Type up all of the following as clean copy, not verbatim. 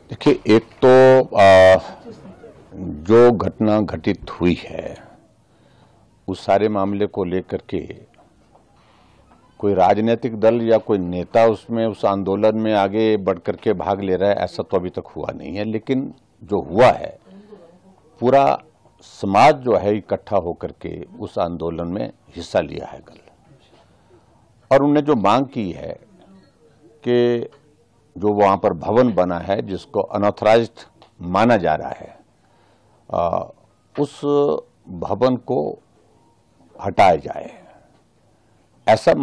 देखिए, एक तो जो घटना घटित हुई है उस सारे मामले को लेकर के कोई राजनीतिक दल या कोई नेता उसमें उस आंदोलन में आगे बढ़ करके भाग ले रहा है, ऐसा तो अभी तक हुआ नहीं है। लेकिन जो हुआ है, पूरा समाज जो है इकट्ठा होकर के उस आंदोलन में हिस्सा लिया है कल, और उन्होंने जो मांग की है कि जो वहां पर भवन बना है जिसको अनऑथराइज्ड माना जा रहा है, उस भवन को हटाया जाए, ऐसा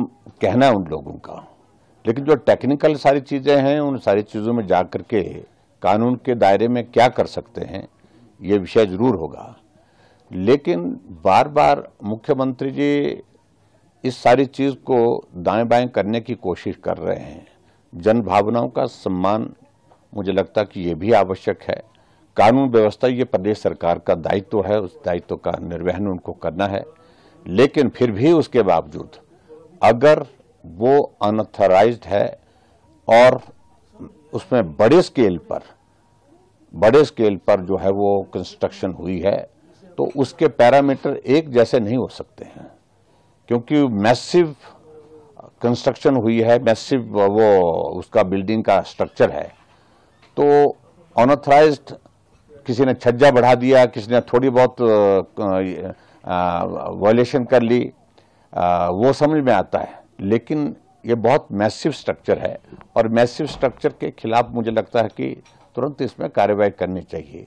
कहना है उन लोगों का। लेकिन जो टेक्निकल सारी चीजें हैं, उन सारी चीजों में जाकर के कानून के दायरे में क्या कर सकते हैं, ये विषय जरूर होगा। लेकिन बार बार मुख्यमंत्री जी इस सारी चीज को दाएं बाएं करने की कोशिश कर रहे हैं। जन भावनाओं का सम्मान, मुझे लगता है कि ये भी आवश्यक है। कानून व्यवस्था ये प्रदेश सरकार का दायित्व है, उस दायित्व का निर्वहन उनको करना है। लेकिन फिर भी उसके बावजूद अगर वो अनऑथराइज्ड है और उसमें बड़े स्केल पर जो है वो कंस्ट्रक्शन हुई है, तो उसके पैरामीटर एक जैसे नहीं हो सकते हैं, क्योंकि मैसिव कंस्ट्रक्शन हुई है, मैसिव वो उसका बिल्डिंग का स्ट्रक्चर है। तो अनऑथराइज्ड किसी ने छज्जा बढ़ा दिया, किसी ने थोड़ी बहुत वायलेशन कर ली, वो समझ में आता है। लेकिन ये बहुत मैसिव स्ट्रक्चर है, और मैसिव स्ट्रक्चर के खिलाफ मुझे लगता है कि तुरंत इसमें कार्रवाई करनी चाहिए।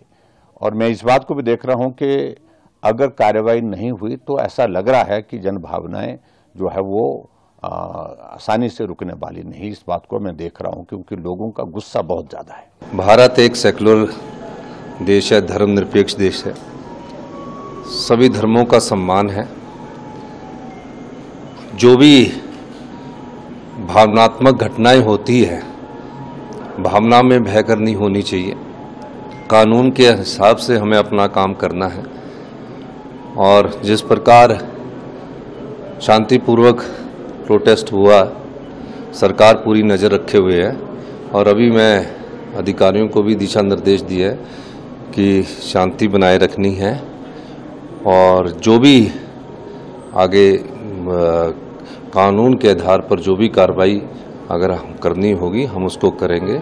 और मैं इस बात को भी देख रहा हूं कि अगर कार्रवाई नहीं हुई तो ऐसा लग रहा है कि जन भावनाएं जो है वो आसानी से रुकने वाली नहीं। इस बात को मैं देख रहा हूं, क्योंकि लोगों का गुस्सा बहुत ज्यादा है। भारत एक सेकुलर देश है, धर्मनिरपेक्ष देश है, सभी धर्मों का सम्मान है। जो भी भावनात्मक घटनाएं होती है, भावना में बहकर नहीं होनी चाहिए। कानून के हिसाब से हमें अपना काम करना है, और जिस प्रकार शांतिपूर्वक प्रोटेस्ट हुआ, सरकार पूरी नज़र रखे हुए है। और अभी मैं अधिकारियों को भी दिशा निर्देश दिए कि शांति बनाए रखनी है, और जो भी आगे कानून के आधार पर जो भी कार्रवाई अगर करनी होगी हम उसको करेंगे।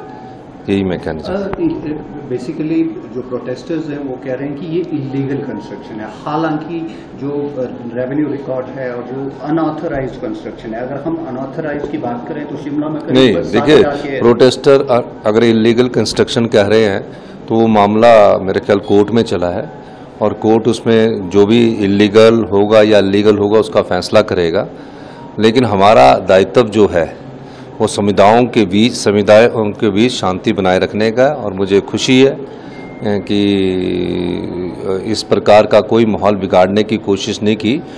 यही मैं कहना चाहता हूँ। बेसिकली जो प्रोटेस्टर्स हैं वो कह रहे हैं कि ये इलीगल कंस्ट्रक्शन है, हालांकि जो रेवेन्यू रिकॉर्ड है और जो अनऑथराइज्ड कंस्ट्रक्शन है, अगर हम अनऑथराइज्ड की बात करें तो शिमला में नहीं, देखिए, प्रोटेस्टर अगर इलीगल कंस्ट्रक्शन कह रहे हैं तो वो मामला मेरे ख्याल कोर्ट में चला है, और कोर्ट उसमें जो भी इलीगल होगा या लीगल होगा उसका फैसला करेगा। लेकिन हमारा दायित्व जो है वो समुदायों के बीच शांति बनाए रखने का, और मुझे खुशी है कि इस प्रकार का कोई माहौल बिगाड़ने की कोशिश नहीं की।